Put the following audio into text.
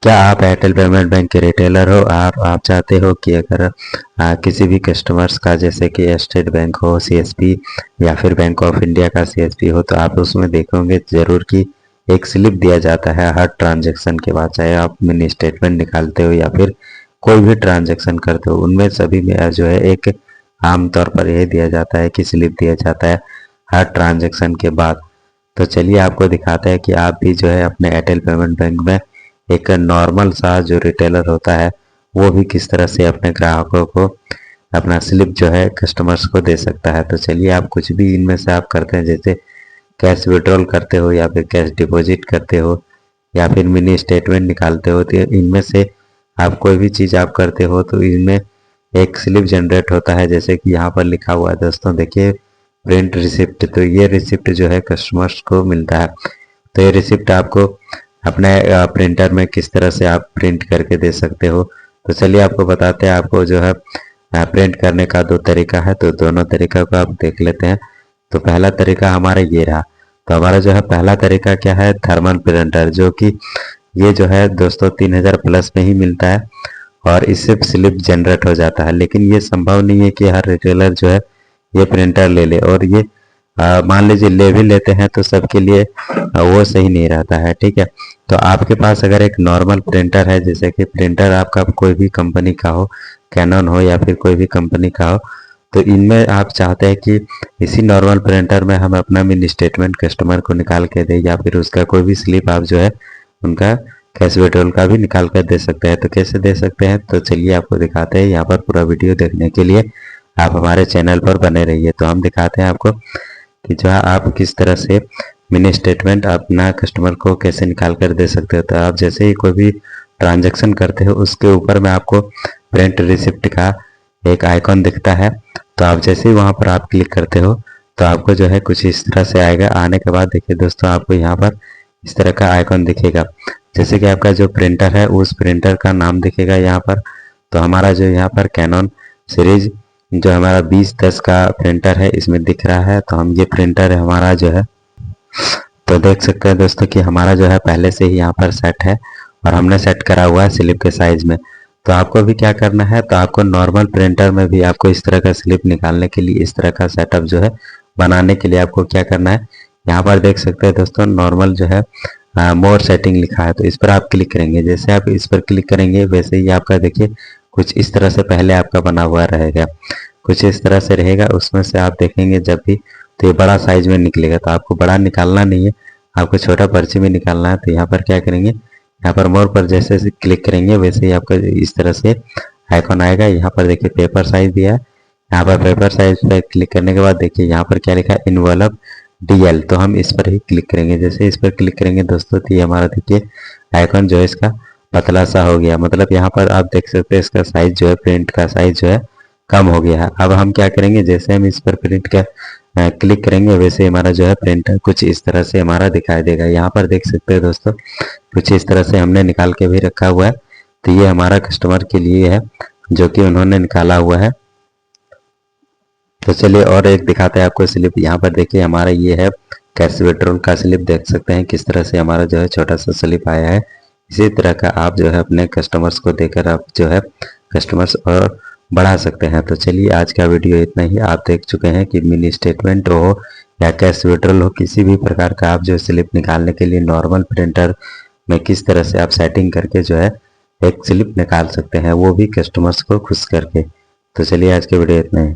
क्या आप Airtel payment bank के रिटेलर हो? आप चाहते हो कि अगर किसी भी कस्टमर्स का, जैसे कि स्टेट बैंक हो सीएसपी या फिर बैंक ऑफ इंडिया का सीएसपी हो, तो आप उसमें देखोगे ज़रूर कि एक स्लिप दिया जाता है हर ट्रांजैक्शन के बाद, चाहे आप मिनी स्टेटमेंट निकालते हो या फिर कोई भी ट्रांजैक्शन करते हो, उनमें सभी में जो है एक आम तौर पर यही दिया जाता है कि स्लिप दिया जाता है हर ट्रांजैक्शन के बाद। तो चलिए आपको दिखाते हैं कि आप भी जो है अपने एयरटेल पेमेंट बैंक में एक नॉर्मल सा जो रिटेलर होता है वो भी किस तरह से अपने ग्राहकों को अपना स्लिप जो है कस्टमर्स को दे सकता है। तो चलिए, आप कुछ भी इनमें से आप करते हैं, जैसे कैश विड्रॉल करते हो या फिर कैश डिपॉजिट करते हो या फिर मिनी स्टेटमेंट निकालते हो, तो इनमें से आप कोई भी चीज़ आप करते हो तो इनमें एक स्लिप जनरेट होता है, जैसे कि यहाँ पर लिखा हुआ है दोस्तों, देखिए प्रिंट रिसिप्ट। तो ये रिसिप्ट जो है कस्टमर्स को मिलता है। तो ये रिसिप्ट आपको अपने प्रिंटर में किस तरह से आप प्रिंट करके दे सकते हो। तो चलिए आपको बताते हैं। आपको जो है प्रिंट करने का दो तरीका है, तो दोनों तरीका को आप देख लेते हैं। तो पहला तरीका हमारा ये रहा। तो हमारा जो है पहला तरीका क्या है, थर्मल प्रिंटर, जो कि ये जो है दोस्तों 3000 प्लस में ही मिलता है और इससे स्लिप जनरेट हो जाता है। लेकिन ये संभव नहीं है कि हर रिटेलर जो है ये प्रिंटर ले ले, और ये मान लीजिए ले भी लेते हैं तो सबके लिए वो सही नहीं रहता है। ठीक है, तो आपके पास अगर एक नॉर्मल प्रिंटर है, जैसे कि प्रिंटर आपका कोई भी कंपनी का हो, कैनन हो या फिर कोई भी कंपनी का हो, तो इनमें आप चाहते हैं कि इसी नॉर्मल प्रिंटर में हम अपना मिनी स्टेटमेंट कस्टमर को निकाल के दें या फिर उसका कोई भी स्लिप आप जो है उनका कैश विड्रॉल का भी निकाल कर दे सकते हैं। तो कैसे दे सकते हैं, तो चलिए आपको दिखाते हैं। यहाँ पर पूरा वीडियो देखने के लिए आप हमारे चैनल पर बने रहिए। तो हम दिखाते हैं आपको कि जो है आप किस तरह से मिनी स्टेटमेंट अपना कस्टमर को कैसे निकाल कर दे सकते हो। तो आप जैसे ही कोई भी ट्रांजैक्शन करते हो उसके ऊपर में आपको प्रिंट रिसिप्ट का एक आइकॉन दिखता है। तो आप जैसे ही वहाँ पर आप क्लिक करते हो तो आपको जो है कुछ इस तरह से आएगा। आने के बाद देखिए दोस्तों, आपको यहाँ पर इस तरह का आइकॉन दिखेगा, जैसे कि आपका जो प्रिंटर है उस प्रिंटर का नाम दिखेगा यहाँ पर। तो हमारा जो यहाँ पर कैनन सीरीज जो हमारा 2010 का प्रिंटर है इसमें दिख रहा है। तो हम ये प्रिंटर है हमारा जो है, तो देख सकते हैं दोस्तों कि हमारा जो है पहले से ही यहाँ पर सेट है और हमने सेट करा हुआ है स्लिप के साइज में। तो आपको भी क्या करना है, तो आपको नॉर्मल प्रिंटर में भी आपको इस तरह का स्लिप निकालने के लिए, इस तरह का सेटअप जो है बनाने के लिए आपको क्या करना है, यहाँ पर देख सकते हैं दोस्तों नॉर्मल जो है मोर सेटिंग लिखा है, तो इस पर आप क्लिक करेंगे। जैसे आप इस पर क्लिक करेंगे वैसे ही आपका देखिए कुछ इस तरह से पहले आपका बना हुआ रहेगा, कुछ इस तरह से रहेगा। उसमें से आप देखेंगे जब भी तो ये बड़ा साइज में निकलेगा। तो आपको बड़ा निकालना नहीं है, आपको छोटा पर्ची में निकालना है। तो यहाँ पर क्या करेंगे, यहाँ पर मोर पर जैसे क्लिक करेंगे वैसे ही आपका इस तरह से आइकॉन आएगा। यहाँ पर देखिए पेपर साइज दिया है, यहाँ पर पेपर साइज पर क्लिक करने के बाद देखिए यहाँ पर क्या लिखा है, इनवॉल्व DL। तो हम इस पर ही क्लिक करेंगे। जैसे इस पर क्लिक करेंगे दोस्तों तो ये हमारा देखिए आइकॉन जो है इसका पतला सा हो गया। मतलब यहाँ पर आप देख सकते हैं इसका साइज जो है, प्रिंट का साइज जो है कम हो गया है। अब हम क्या करेंगे, जैसे हम इस पर प्रिंट का क्लिक करेंगे वैसे हमारा जो है प्रिंटर कुछ इस तरह से हमारा दिखाई देगा। यहाँ पर देख सकते हैं दोस्तों कुछ इस तरह से हमने निकाल के भी रखा हुआ है। तो ये हमारा कस्टमर के लिए है जो कि उन्होंने निकाला हुआ है। तो चलिए और एक दिखाते हैं आपको स्लिप। यहाँ पर देखिए हमारा ये है कैश विड्रॉल का स्लिप, देख सकते हैं किस तरह से हमारा जो है छोटा सा स्लिप आया है। इसी तरह का आप जो है अपने कस्टमर्स को देकर आप जो है कस्टमर्स और बढ़ा सकते हैं। तो चलिए आज का वीडियो इतना ही। आप देख चुके हैं कि मिनी स्टेटमेंट हो या कैश विड्रॉल हो, किसी भी प्रकार का आप जो स्लिप निकालने के लिए नॉर्मल प्रिंटर में किस तरह से आप सेटिंग करके जो है एक स्लिप निकाल सकते हैं, वो भी कस्टमर्स को खुश करके। तो चलिए आज के वीडियो इतना ही।